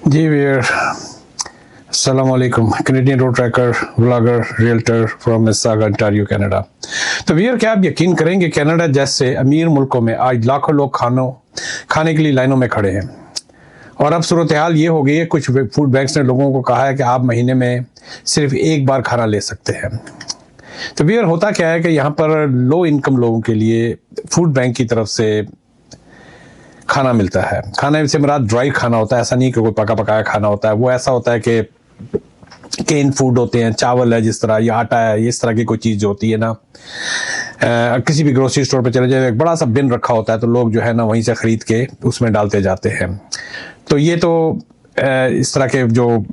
जी वीर, अस्सलाम वालेकुम। Canadian road tracker, vlogger, realtor from Mississauga, Ontario, Canada. तो वीर, क्या आप यकीन करेंगे, कनाडा जैसे अमीर मुल्कों में आज लाखों लोग खाने के लिए लाइनों में खड़े हैं। और अब सूरत हाल ये हो गई है, कुछ फूड बैंक्स ने लोगों को कहा है कि आप महीने में सिर्फ एक बार खाना ले सकते हैं। तो वीर, होता क्या है कि यहाँ पर लो इनकम लोगों के लिए फूड बैंक की तरफ से खाना मिलता है। खाने से मेरा ड्राई खाना होता है, ऐसा नहीं कि कोई पका पकाया खाना होता है। वो ऐसा होता है कि केन फूड होते हैं, चावल है जिस तरह, या आटा है, इस तरह की कोई चीज़ जो होती है ना, किसी भी ग्रोसरी स्टोर पे चले जाए, एक बड़ा सा बिन रखा होता है, तो लोग जो है ना वहीं से खरीद के उसमें डालते जाते हैं। तो ये तो इस तरह के जो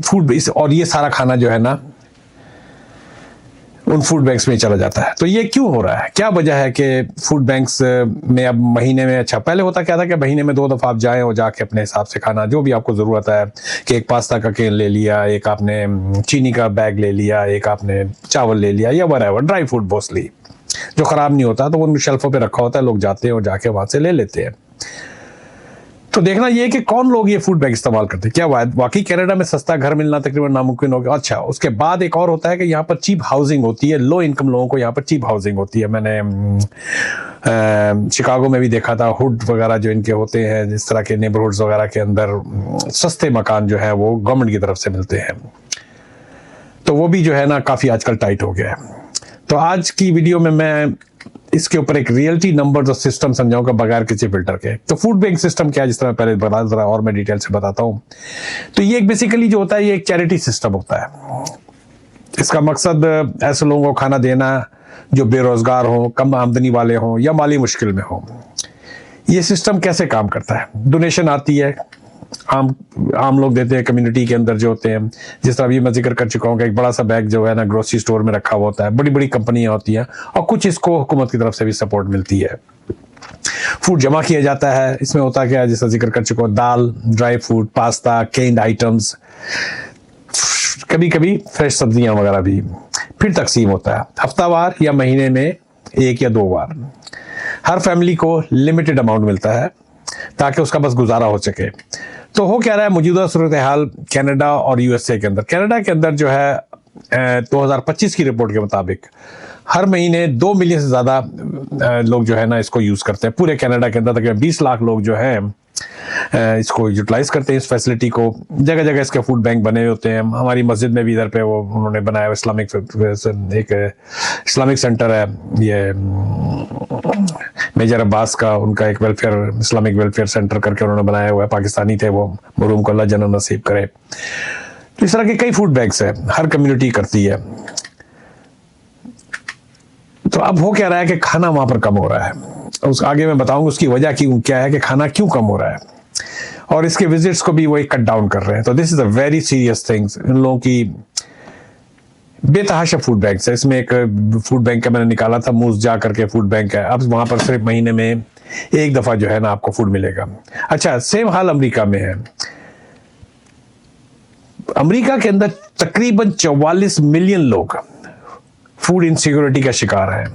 फूड, और ये सारा खाना जो है ना उन फूड बैंक्स में चला जाता है। तो ये क्यों हो रहा है? क्या वजह है कि फूड बैंक्स में अब महीने में, अच्छा पहले होता क्या था कि महीने में 2 दफ़ा आप जाएं और जाके अपने हिसाब से खाना जो भी आपको ज़रूरत है, कि एक पास्ता का केन ले लिया, एक आपने चीनी का बैग ले लिया, एक आपने चावल ले लिया, या वरेवर ड्राई फूड मोस्टली जो ख़राब नहीं होता, तो उन शेल्फों पर रखा होता है, लोग जाते हैं और जाके वहाँ से ले लेते हैं। तो देखना ये है कि कौन लोग ये फूड बैंक इस्तेमाल करते हैं। क्या वाकई कनाडा में सस्ता घर मिलना तकरीबन नामुमकिन हो गया? अच्छा, उसके बाद एक और होता है कि यहाँ पर चीप हाउसिंग होती है। लो इनकम लोगों को यहाँ पर चीप हाउसिंग होती है। मैंने शिकागो में भी देखा था, हुड वगैरह जो इनके होते हैं, जिस तरह के नेबरहुड्स वगैरह के अंदर सस्ते मकान जो है वो गवर्नमेंट की तरफ से मिलते हैं। तो वो भी जो है ना काफ़ी आजकल टाइट हो गया है। तो आज की वीडियो में मैं इसके ऊपर एक रियलिटी नंबर और सिस्टम समझाऊंगा बगैर किसी फिल्टर के। तो फूड बैंक सिस्टम क्या है, जिस तरह पहले बता रहा और मैं डिटेल से बताता हूँ। तो ये बेसिकली जो होता है, ये एक चैरिटी सिस्टम होता है। इसका मकसद ऐसे लोगों को खाना देना जो बेरोजगार हो, कम आमदनी वाले हों, या माली मुश्किल में हो। ये सिस्टम कैसे काम करता है? डोनेशन आती है, आम लोग देते हैं कम्युनिटी के अंदर जो होते हैं। जिस तरह अभी मैं जिक्र कर चुका हूँ कि एक बड़ा सा बैग जो है ना ग्रोसरी स्टोर में रखा हुआ होता है, बड़ी बड़ी कंपनियां होती हैं, और कुछ इसको हुकूमत की तरफ से भी सपोर्ट मिलती है। फूड जमा किया जाता है। इसमें होता क्या है, जैसा जिक्र कर चुका हूँ, दाल, dry food, pasta, canned items, कभी कभी फ्रेश सब्जियां वगैरह भी। फिर तकसीम होता है हफ्तावार या महीने में 1 या 2 बार। हर फैमिली को लिमिटेड अमाउंट मिलता है ताकि उसका बस गुजारा हो सके। तो हो क्या रहा है मौजूदा सूरत हाल कनाडा और यूएसए के अंदर? कनाडा के अंदर जो है 2025 की रिपोर्ट के मुताबिक हर महीने 2 मिलियन से ज़्यादा लोग जो है ना इसको यूज़ करते हैं। पूरे कनाडा के अंदर तकरीबन 20 लाख लोग जो हैं इसको यूटिलाइज करते हैं, इस फैसिलिटी को। जगह जगह इसके फूड बैंक बने हुए होते हैं। हमारी मस्जिद में भी इधर पे वो उन्होंने बनाया, एक इस्लामिक सेंटर है, ये मेजर अब्बास का, उनका एक वेलफेयर, इस्लामिक वेलफेयर सेंटर करके उन्होंने बनाया हुआ है। पाकिस्तानी थे वो, मरूम को अल्लाह जन्नत नसीब करे। तो इस तरह के कई फूड बैंक्स हैं, हर कम्युनिटी करती है। तो अब हो क्या रहा है कि खाना वहां पर कम हो रहा है। उस आगे मैं बताऊंगा उसकी वजह क्या है कि खाना क्यों कम हो रहा है, और इसके विजिट्स को भी वो कट डाउन कर रहे हैं। तो this is a very serious things. इन लोगों की बेतहाशा फूड बैंक है। इसमें एक फूड बैंक का मैंने निकाला था, मूस जा करके फूड बैंक है। अब वहां पर सिर्फ महीने में 1 दफा जो है ना आपको फूड मिलेगा। अच्छा, सेम हाल अमेरिका में है। अमेरिका के अंदर तकरीबन 44 मिलियन लोग फूड इनसिक्योरिटी का शिकार है।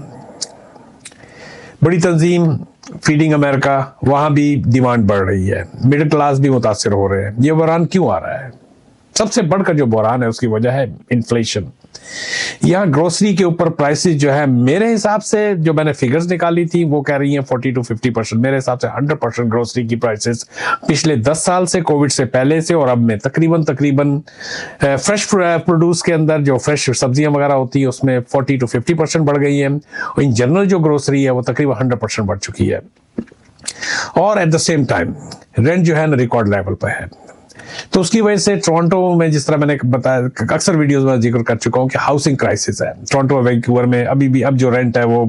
बड़ी तंजीम फीडिंग अमेरिका, वहां भी डिमांड बढ़ रही है, मिडिल क्लास भी मुतासिर हो रहे हैं। ये बहरान क्यों आ रहा है? सबसे बढ़कर जो बहरान है उसकी वजह है इन्फ्लेशन। यहाँ ग्रोसरी के ऊपर प्राइसेस जो है, मेरे हिसाब से जो मैंने फिगर्स निकाली थी वो कह रही हैं 40 to 50%। मेरे हिसाब से 100% ग्रोसरी की प्राइसेस पिछले 10 साल से, कोविड से पहले से और अब में तकरीबन फ्रेश प्रोड्यूस के अंदर जो फ्रेश सब्जियां वगैरह होती है उसमें 40 to 50% बढ़ गई है। और इन जनरल जो ग्रोसरी है वो तकरीबन 100% बढ़ चुकी है। और at the same time rent जो है ना रिकॉर्ड लेवल पर है। तो उसकी वजह से टोरंटो में, जिस तरह मैंने बताया, अक्सर वीडियोस में जिक्र कर चुका हूं कि हाउसिंग क्राइसिस है। टोरंटो और वैंकूवर में अभी भी अब जो रेंट है वो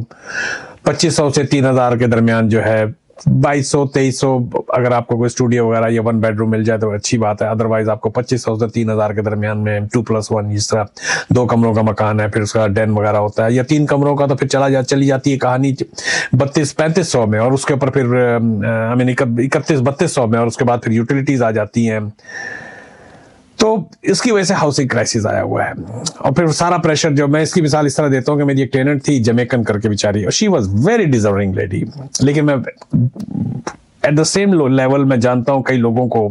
2500 से 3000 के दरमियान जो है, 2200-2300 अगर आपको कोई स्टूडियो वगैरह या 1 बेडरूम मिल जाए तो अच्छी बात है। अदरवाइज आपको 2500 से 3000 के दरमियान में 2+1, जिस तरह 2 कमरों का मकान है, फिर उसका डेन वगैरह होता है, या 3 कमरों का, तो फिर चली जाती है कहानी 3200-3500 में, और उसके ऊपर फिर 31-3200 में, और उसके बाद फिर यूटिलिटीज आ जाती हैं। तो इसकी वजह से हाउसिंग क्राइसिस आया हुआ है। और फिर सारा प्रेशर, जो मैं इसकी मिसाल इस तरह देता हूँ कि मेरी एक टेनेंट थी जमैकन करके बेचारी, और she was very deserving lady. लेकिन मैं एट द सेम लेवल में जानता हूँ कई लोगों को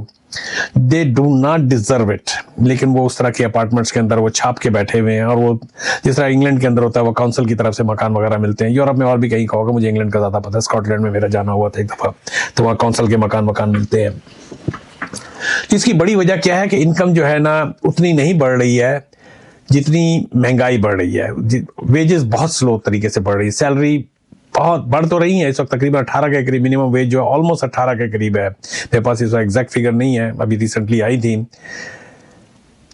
they do not deserve it, लेकिन वो उस तरह के अपार्टमेंट्स के अंदर वो छाप के बैठे हुए हैं। और वो जिस तरह इंग्लैंड के अंदर होता है, वो काउंसिल की तरफ से मकान वगैरह मिलते हैं। यूरोप में और भी कहीं का होगा, मुझे इंग्लैंड का ज़्यादा पता है। स्कॉटलैंड में मेरा जाना हुआ था एक दफ़ा, तो वहाँ काउंसिल के मकान मिलते हैं। इसकी बड़ी वजह क्या है कि इनकम जो है ना उतनी नहीं बढ़ रही है जितनी महंगाई बढ़ रही है। वेजेस बहुत स्लो तरीके से बढ़ रही है। सैलरी बहुत बढ़ तो रही है, इस वक्त तकरीबन 18 के करीब मिनिमम वेज जो है ऑलमोस्ट 18 के करीब है। मेरे पास इस वक्त एग्जैक्ट फिगर नहीं है, अभी रिसेंटली आई थी।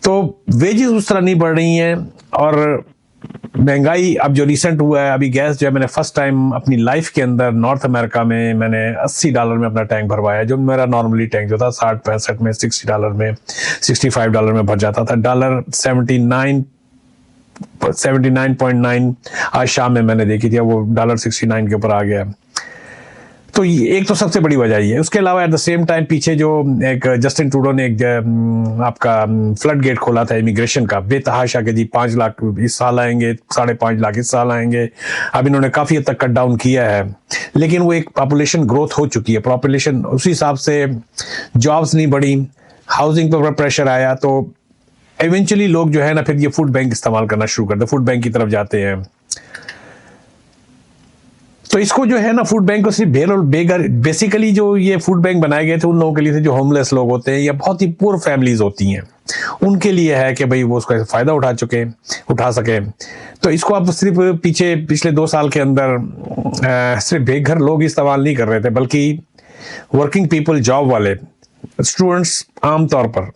तो वेजेस उस तरह नहीं बढ़ रही हैं। और महंगाई अब जो रिसेंट हुआ है, अभी गैस जो है, मैंने फर्स्ट टाइम अपनी लाइफ के अंदर नॉर्थ अमेरिका में मैंने $80 में अपना टैंक भरवाया। जो मेरा नॉर्मली टैंक जो था 60-65 में, $60 में, $65 में भर जाता था। डॉलर 79.9 आज शाम में मैंने देखी थी, वो $69 के ऊपर आ गया। तो एक तो सबसे बड़ी वजह ये है। उसके अलावा एट द सेम टाइम पीछे जो एक जस्टिन ट्रूडो ने एक आपका फ्लड गेट खोला था इमिग्रेशन का, बेतहाशा के जी 5 लाख इस साल आएंगे, 5.5 लाख इस साल आएंगे। अब इन्होंने काफी हद तक कट डाउन किया है, लेकिन वो एक पॉपुलेशन ग्रोथ हो चुकी है। पॉपुलेशन उसी हिसाब से जॉब्स नहीं बढ़ी, हाउसिंग पर प्रेशर आया, तो इवेंचुअली लोग जो है ना फिर ये फूड बैंक इस्तेमाल करना शुरू करते, फूड बैंक की तरफ जाते हैं। तो इसको जो है ना फूड बैंक को सिर्फ बेघर, बेसिकली जो ये फूड बैंक बनाए गए थे उन लोगों के लिए थे जो होमलेस लोग होते हैं या बहुत ही पुअर फैमिलीज होती हैं, उनके लिए है कि भाई वो उसका फायदा उठा सके। तो इसको अब सिर्फ पिछले 2 साल के अंदर सिर्फ बेघर लोग इस्तेमाल नहीं कर रहे थे, बल्कि वर्किंग पीपल, जॉब वाले, स्टूडेंट्स, आमतौर पर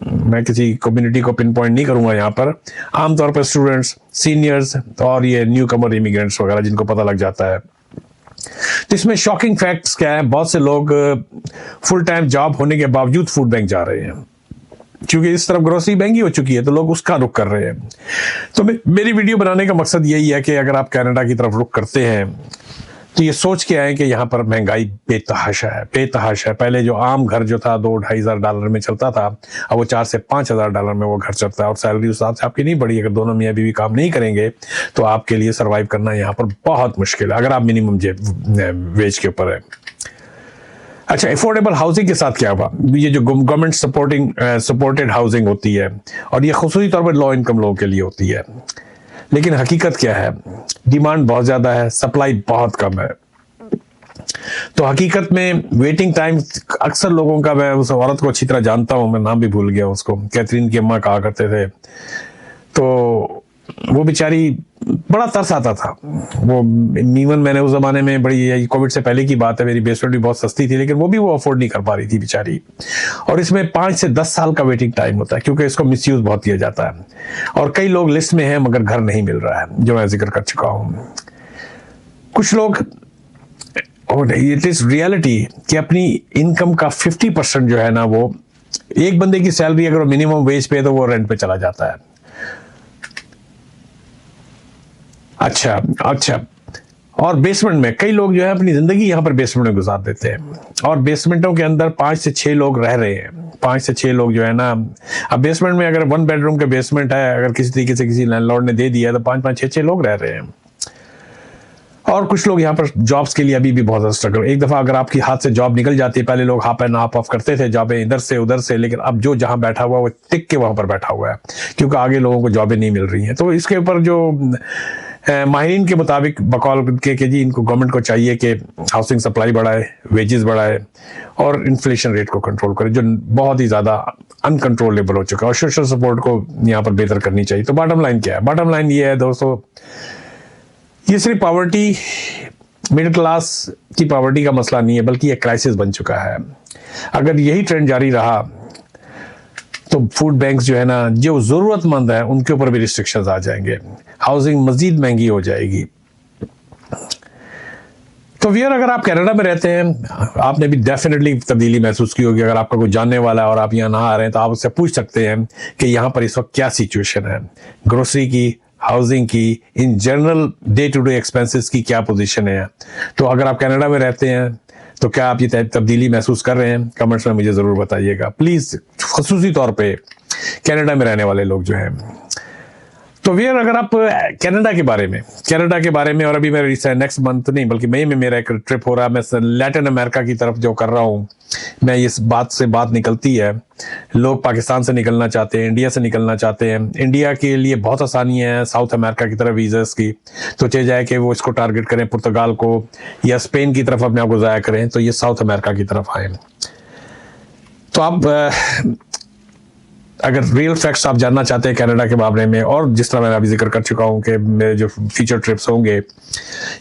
मैं किसी कम्युनिटी को पिन पॉइंट नहीं करूंगा यहाँ पर, आमतौर पर स्टूडेंट्स, सीनियर्स और ये न्यू कमर इमिग्रेंट्स वगैरह जिनको पता लग जाता है। तो इसमें शॉकिंग फैक्ट्स क्या है, बहुत से लोग फुल टाइम जॉब होने के बावजूद फूड बैंक जा रहे हैं, क्योंकि इस तरफ ग्रोसरी महंगी हो चुकी है, तो लोग उसका रुख कर रहे हैं। तो मेरी वीडियो बनाने का मकसद यही है कि अगर आप कनाडा की तरफ रुख करते हैं तो ये सोच के आए कि यहाँ पर महंगाई बेतहाशा है। पहले जो आम घर जो था $2,000-2,500 में चलता था, अब वो $4,000 से $5,000 में वो घर चलता है। और सैलरी उस हिसाब से आपकी नहीं बढ़ी। अगर दोनों मियाँ बीवी काम नहीं करेंगे तो आपके लिए सर्वाइव करना यहाँ पर बहुत मुश्किल है, अगर आप मिनिमम वेज के ऊपर है। अच्छा, अफोर्डेबल हाउसिंग के साथ क्या हुआ? ये जो गवर्नमेंट सपोर्टेड हाउसिंग होती है, और ये खुसूसी तौर पर लो इनकम लोगों के लिए होती है, लेकिन हकीकत क्या है, डिमांड बहुत ज्यादा है, सप्लाई बहुत कम है। तो हकीकत में वेटिंग टाइम अक्सर लोगों का, मैं उस औरत को अच्छी तरह जानता हूं, मैं नाम भी भूल गया उसको, कैथरीन की अम्मा कहा करते थे। तो वो बेचारी बड़ा तरस आता था। वो इवन मैंने उस जमाने में, बड़ी कोविड से पहले की बात है, मेरी बेसमेंट भी बहुत सस्ती थी, लेकिन वो अफोर्ड नहीं कर पा रही थी बेचारी। और इसमें 5 से 10 साल का वेटिंग टाइम होता है, क्योंकि इसको मिसयूज बहुत किया जाता है। और कई लोग लिस्ट में हैं मगर घर नहीं मिल रहा है, जो मैं जिक्र कर चुका हूं। कुछ लोग, और इट इज रियलिटी कि अपनी इनकम का 50% जो है ना, वो एक बंदे की सैलरी अगर मिनिमम वेज पे है तो वो रेंट पे चला जाता है। अच्छा, और बेसमेंट में कई लोग जो है अपनी जिंदगी यहाँ पर बेसमेंट में गुजार देते हैं, और बेसमेंटों के अंदर 5 से 6 लोग रह रहे हैं। 5 से 6 लोग जो है ना, अब बेसमेंट में अगर 1 बेडरूम के बेसमेंट है, अगर किसी तरीके से किसी लैंडलॉर्ड ने दे दिया तो 5-5, 6-6 लोग रह रहे हैं। और कुछ लोग यहाँ पर जॉब्स के लिए अभी भी बहुत स्ट्रगल। एक दफा अगर आपकी हाथ से जॉब निकल जाती है, पहले लोग हाफ एंड हाफ ऑफ करते थे जॉबें इधर से उधर से, लेकिन अब जो जहां बैठा हुआ वो टिक के वहां पर बैठा हुआ है, क्योंकि आगे लोगों को जॉबें नहीं मिल रही हैं। तो इसके ऊपर जो माहिरीन के मुताबिक बकौल के जी, इनको गवर्नमेंट को चाहिए कि हाउसिंग सप्लाई बढ़ाए, वेजेस बढ़ाए और इन्फ्लेशन रेट को कंट्रोल करे, जो बहुत ही ज़्यादा अनकंट्रोलेबल हो चुका है, और सोशल सपोर्ट को यहाँ पर बेहतर करनी चाहिए। तो बॉटम लाइन क्या है? बॉटम लाइन ये है दोस्तों, ये सिर्फ पॉवर्टी, मिडिल क्लास की पॉवर्टी का मसला नहीं है, बल्कि एक क्राइसिस बन चुका है। अगर यही ट्रेंड जारी रहा तो फूड बैंक्स जो है ना, जो जरूरतमंद है उनके ऊपर भी रिस्ट्रिक्शंस आ जाएंगे, हाउसिंग मजीद महंगी हो जाएगी। तो वियर, अगर आप कनाडा में रहते हैं, आपने भी डेफिनेटली तब्दीली महसूस की होगी। अगर आपका कोई जानने वाला है और आप यहाँ ना आ रहे हैं तो आप उससे पूछ सकते हैं कि यहाँ पर इस वक्त क्या सिचुएशन है, ग्रोसरी की, हाउसिंग की, in general day to day expenses की क्या पोजीशन है। तो अगर आप कनाडा में रहते हैं तो क्या आप ये तब्दीली महसूस कर रहे हैं? कमेंट्स में मुझे ज़रूर बताइएगा प्लीज़, खसूसी तौर पे कनाडा में रहने वाले लोग जो हैं। तो वीर अगर आप कनाडा के बारे में और अभी मेरा नेक्स्ट मंथ नहीं बल्कि मई में मेरा एक ट्रिप हो रहा है, मैं लैटिन अमेरिका की तरफ जो कर रहा हूँ, मैं इस बात से बात निकलती है, लोग पाकिस्तान से निकलना चाहते हैं, इंडिया से निकलना चाहते हैं, इंडिया के लिए बहुत आसानी है साउथ अमेरिका की तरफ वीज़स की, तो चाहे जाए कि वो इसको टारगेट करें पुर्तगाल को या स्पेन की तरफ अपने आप को ज़ाया करें, तो ये साउथ अमेरिका की तरफ आए। तो आप अगर रियल फैक्ट्स आप जानना चाहते हैं कनाडा के बारे में, और जिस तरह मैंने अभी जिक्र कर चुका हूँ कि मेरे जो फ्यूचर ट्रिप्स होंगे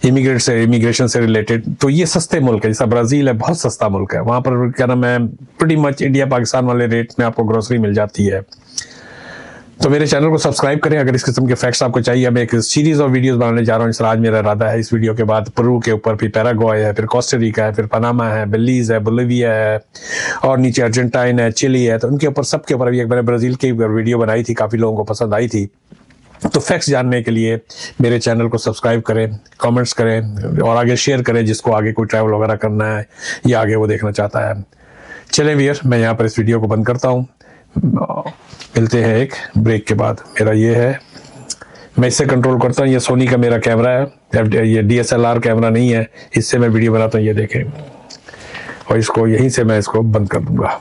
इमिग्रेशन से रिलेटेड, तो ये सस्ते मुल्क है, जैसा ब्राज़ील है बहुत सस्ता मुल्क है, वहाँ पर क्या नाम है प्रीटी मच इंडिया पाकिस्तान वाले रेट में आपको ग्रोसरी मिल जाती है। तो मेरे चैनल को सब्सक्राइब करें अगर इस किस्म के फैक्ट्स आपको चाहिए। मैं एक सीरीज ऑफ वीडियोस बनाने जा रहा हूँ, आज मेरा इरादा है इस वीडियो के बाद पेरू के ऊपर, फिर पैराग्वे है, फिर कोस्टारिका है, फिर पनामा है, बेलीज है, बोलिविया है, और नीचे अर्जेंटाइन है, चिली है, तो उनके ऊपर सबके ऊपर अभी एक मैंने ब्राज़ील की वीडियो बनाई थी, काफ़ी लोगों को पसंद आई थी। तो फैक्ट्स जानने के लिए मेरे चैनल को सब्सक्राइब करें, कमेंट्स करें और आगे शेयर करें जिसको आगे कोई ट्रैवल वगैरह करना है या आगे वो देखना चाहता है। चलें वियर, मैं यहाँ पर इस वीडियो को बंद करता हूँ, मिलते हैं एक ब्रेक के बाद। मेरा ये है, मैं इससे कंट्रोल करता हूँ, ये सोनी का मेरा कैमरा है, ये DSLR कैमरा नहीं है, इससे मैं वीडियो बनाता हूँ, ये देखें, और इसको यहीं से मैं इसको बंद कर दूंगा।